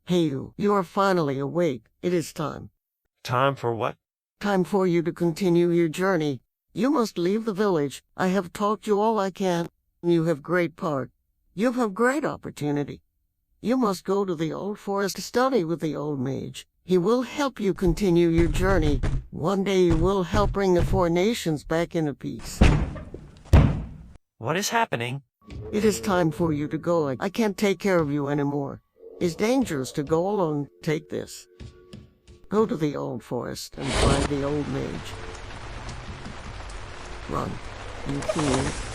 Hey you are finally awake. It is time. Time for what? Time for you to continue your journey. You must leave the village. I have taught you all I can. You have great part. You have great opportunity. You must go to the old forest to study with the old mage. He will help you continue your journey. One day you will help bring the four nations back into peace. What is happening? It is time for you to go. I can't take care of you anymore. It's dangerous to go alone. Take this. Go to the old forest and find the old mage. Run. You fool.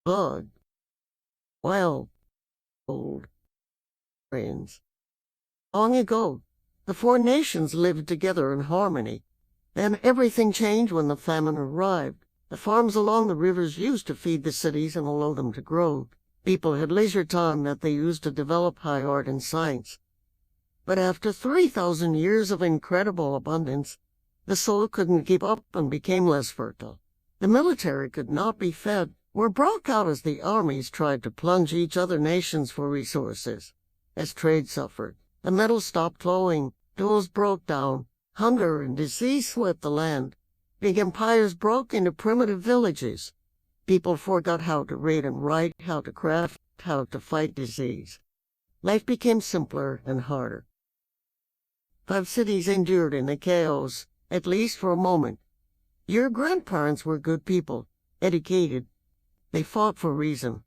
Bug. Well, old friends. Long ago, the four nations lived together in harmony. Then everything changed when the famine arrived. The farms along the rivers used to feed the cities and allow them to grow. People had leisure time that they used to develop high art and science. But after 3,000 years of incredible abundance, the soil couldn't keep up and became less fertile. The military could not be fed, were broke out as the armies tried to plunge each other nations for resources. As trade suffered, the metal stopped flowing, tools broke down, hunger and disease swept the land. Big empires broke into primitive villages. People forgot how to read and write, how to craft, how to fight disease. Life became simpler and harder. 5 cities endured in the chaos, at least for a moment. Your grandparents were good people, educated. They fought for reason,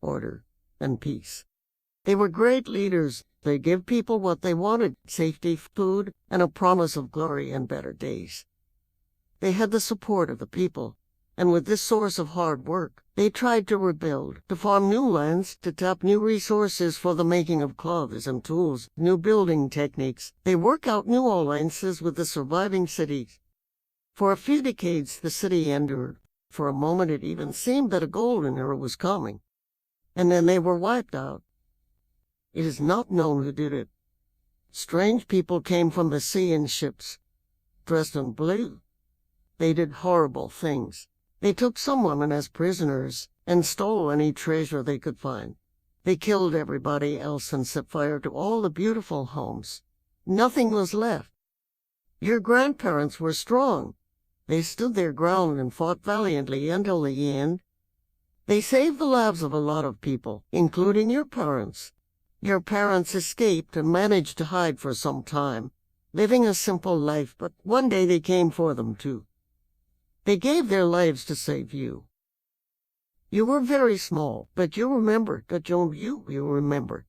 order, and peace. They were great leaders. They gave people what they wanted, safety, food, and a promise of glory and better days. They had the support of the people, and with this source of hard work, they tried to rebuild, to farm new lands, to tap new resources for the making of clothes and tools, new building techniques. They work out new alliances with the surviving cities. For a few decades, the city endured. For a moment, it even seemed that a golden era was coming. And then they were wiped out. It is not known who did it. Strange people came from the sea in ships, dressed in blue. They did horrible things. They took some women as prisoners and stole any treasure they could find. They killed everybody else and set fire to all the beautiful homes. Nothing was left. Your grandparents were strong. They stood their ground and fought valiantly until the end. They saved the lives of a lot of people, including your parents. Your parents escaped and managed to hide for some time, living a simple life, but one day they came for them too. They gave their lives to save you. You were very small, but you remembered that you remembered.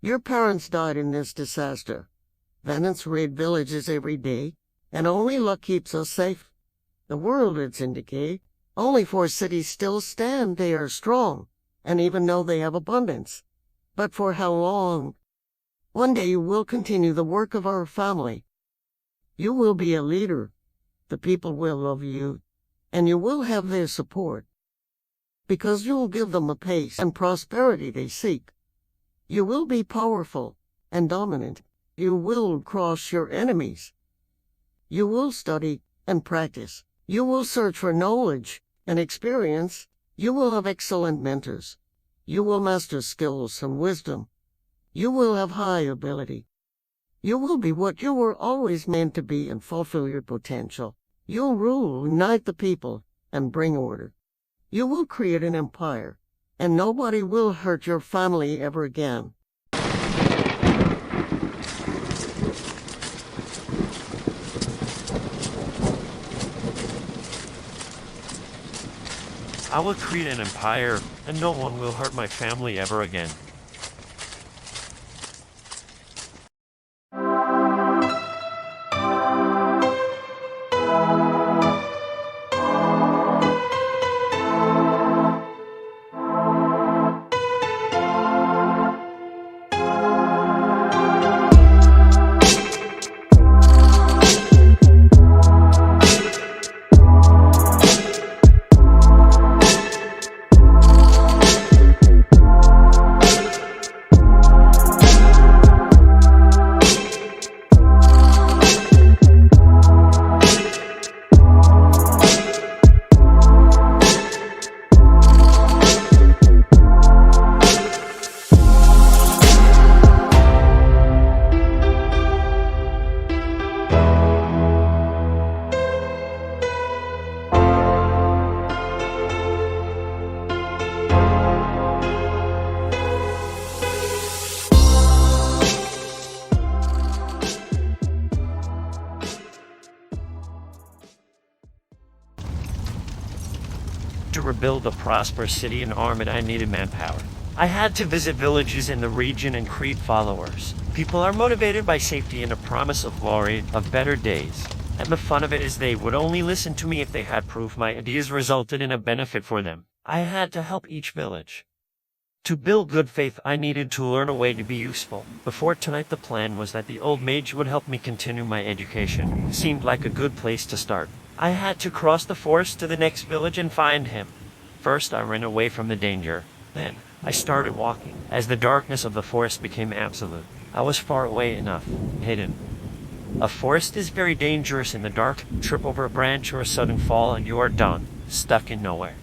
Your parents died in this disaster. Bandits raid villages every day, and only luck keeps us safe. The world is in decay. Only 4 cities still stand. They are strong, and even though they have abundance. But for how long? One day you will continue the work of our family. You will be a leader. The people will love you, and you will have their support. Because you will give them the pace and prosperity they seek. You will be powerful and dominant. You will crush your enemies. You will study and practice. You will search for knowledge and experience. You will have excellent mentors. You will master skills and wisdom. You will have high ability. You will be what you were always meant to be and fulfill your potential. You'll rule, unite the people, and bring order. You will create an empire, and nobody will hurt your family ever again. I will create an empire, and no one will hurt my family ever again. To rebuild a prosperous city and arm it, I needed manpower. I had to visit villages in the region and create followers. People are motivated by safety and a promise of glory, of better days. And the fun of it is they would only listen to me if they had proof my ideas resulted in a benefit for them. I had to help each village. To build good faith, I needed to learn a way to be useful. Before tonight, the plan was that the old mage would help me continue my education. It seemed like a good place to start. I had to cross the forest to the next village and find him. First, I ran away from the danger. Then, I started walking. As the darkness of the forest became absolute, I was far away enough, hidden. A forest is very dangerous in the dark. Trip over a branch or a sudden fall and you are done, stuck in nowhere.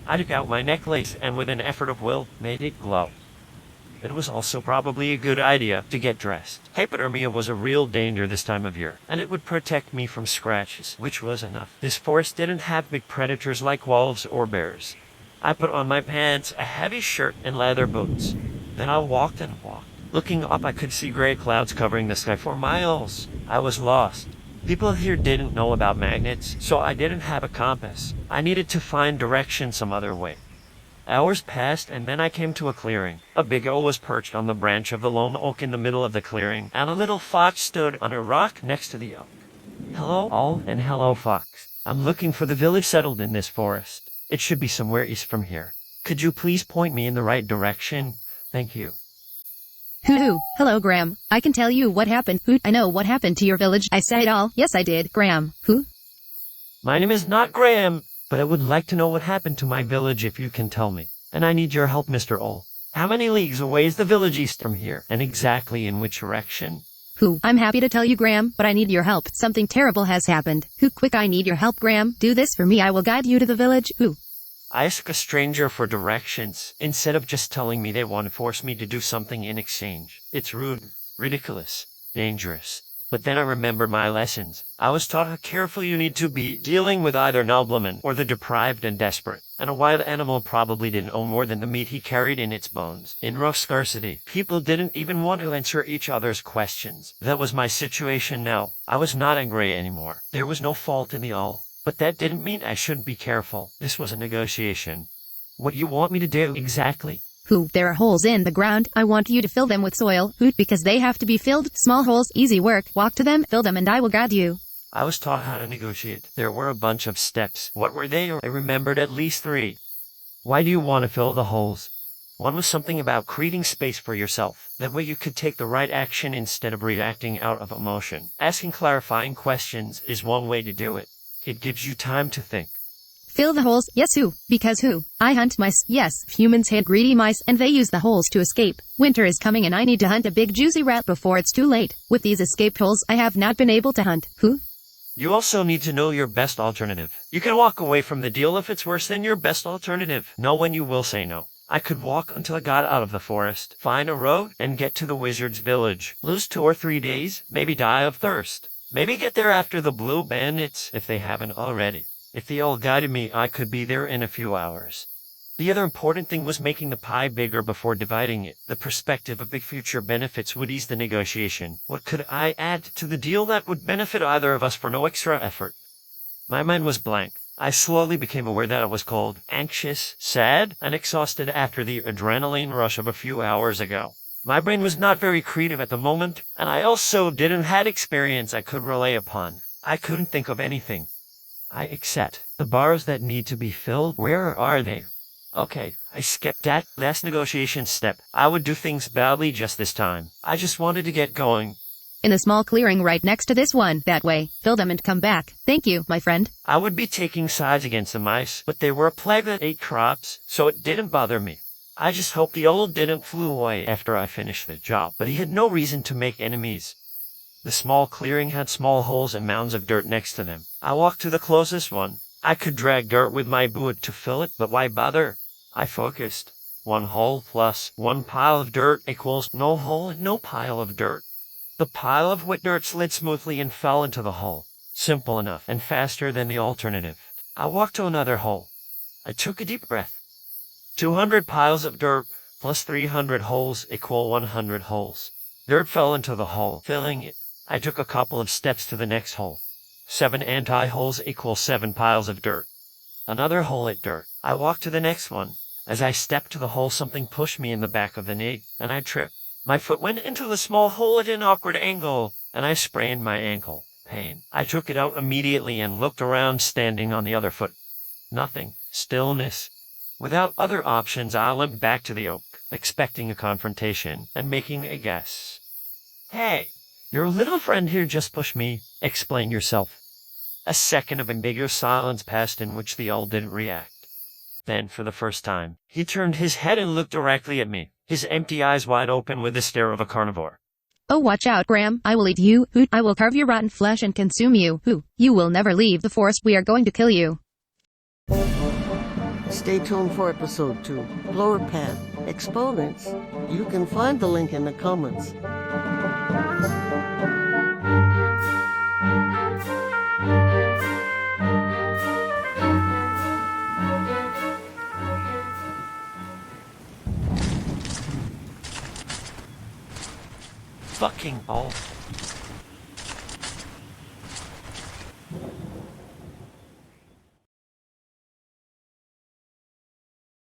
I took out my necklace and with an effort of will, made it glow. It was also probably a good idea to get dressed. Hypothermia was a real danger this time of year, and it would protect me from scratches, which was enough. This forest didn't have big predators like wolves or bears. I put on my pants, a heavy shirt, and leather boots. Then I walked and walked. Looking up, I could see gray clouds covering the sky for miles. I was lost. People here didn't know about magnets, so I didn't have a compass. I needed to find direction some other way. Hours passed, and then I came to a clearing. A big owl was perched on the branch of the lone oak in the middle of the clearing, and a little fox stood on a rock next to the oak. Hello, owl, and hello, fox. I'm looking for the village settled in this forest. It should be somewhere east from here. Could you please point me in the right direction? Thank you. Hoo-hoo. Hello, Graham. I can tell you what happened. Who? I know what happened to your village. I said it all. Yes, I did. Graham. Who? My name is not Graham, but I would like to know what happened to my village if you can tell me. And I need your help, Mr. Owl. How many leagues away is the village east from here? And exactly in which direction? Who? I'm happy to tell you, Graham, but I need your help. Something terrible has happened. Who? Quick, I need your help, Graham. Do this for me. I will guide you to the village. Who? I ask a stranger for directions, instead of just telling me they want to force me to do something in exchange. It's rude, ridiculous, dangerous. But then I remember my lessons. I was taught how careful you need to be dealing with either noblemen or the deprived and desperate. And a wild animal probably didn't own more than the meat he carried in its bones. In rough scarcity, people didn't even want to answer each other's questions. That was my situation now. I was not angry anymore. There was no fault in the owl. But that didn't mean I shouldn't be careful. This was a negotiation. What do you want me to do exactly? Who? There are holes in the ground. I want you to fill them with soil. Who? Because they have to be filled. Small holes, easy work. Walk to them, fill them, and I will guide you. I was taught how to negotiate. There were a bunch of steps. What were they? I remembered at least 3. Why do you want to fill the holes? One was something about creating space for yourself. That way you could take the right action instead of reacting out of emotion. Asking clarifying questions is one way to do it. It gives you time to think. Fill the holes. Yes, who? Because who? I hunt mice. Yes, humans hate greedy mice, and they use the holes to escape. Winter is coming and I need to hunt a big juicy rat before it's too late. With these escaped holes, I have not been able to hunt. Who? You also need to know your best alternative. You can walk away from the deal if it's worse than your best alternative. Know when you will say no. I could walk until I got out of the forest, find a road, and get to the wizard's village. Lose 2 or 3 days, maybe die of thirst. Maybe get there after the blue bandits, if they haven't already. If they all guided me, I could be there in a few hours. The other important thing was making the pie bigger before dividing it. The perspective of big future benefits would ease the negotiation. What could I add to the deal that would benefit either of us for no extra effort? My mind was blank. I slowly became aware that I was cold, anxious, sad, and exhausted after the adrenaline rush of a few hours ago. My brain was not very creative at the moment, and I also didn't have experience I could rely upon. I couldn't think of anything. I accept. The bars that need to be filled, where are they? Okay, I skipped that last negotiation step. I would do things badly just this time. I just wanted to get going. In a small clearing right next to this one. That way. Fill them and come back. Thank you, my friend. I would be taking sides against the mice, but they were a plague that ate crops, so it didn't bother me. I just hoped the owl didn't flew away after I finished the job, but he had no reason to make enemies. The small clearing had small holes and mounds of dirt next to them. I walked to the closest one. I could drag dirt with my boot to fill it, but why bother? I focused. 1 hole plus 1 pile of dirt equals no hole and no pile of dirt. The pile of wet dirt slid smoothly and fell into the hole. Simple enough and faster than the alternative. I walked to another hole. I took a deep breath. 200 piles of dirt plus 300 holes equal 100 holes. Dirt fell into the hole, filling it. I took a couple of steps to the next hole. 7 anti-holes equal 7 piles of dirt. Another hole at dirt. I walked to the next one. As I stepped to the hole, something pushed me in the back of the knee, and I tripped. My foot went into the small hole at an awkward angle, and I sprained my ankle. Pain. I took it out immediately and looked around, standing on the other foot. Nothing. Stillness. Without other options, I limped back to the oak, expecting a confrontation and making a guess. Hey, your little friend here just pushed me. Explain yourself. A second of ambiguous silence passed in which the owl didn't react. Then, for the first time, he turned his head and looked directly at me, his empty eyes wide open with the stare of a carnivore. Oh, watch out, Graham. I will eat you. Hoot. I will carve your rotten flesh and consume you. Hoot. You will never leave the forest. We are going to kill you. Stay tuned for episode 2, Blower Path, Exponents. You can find the link in the comments. Fucking all.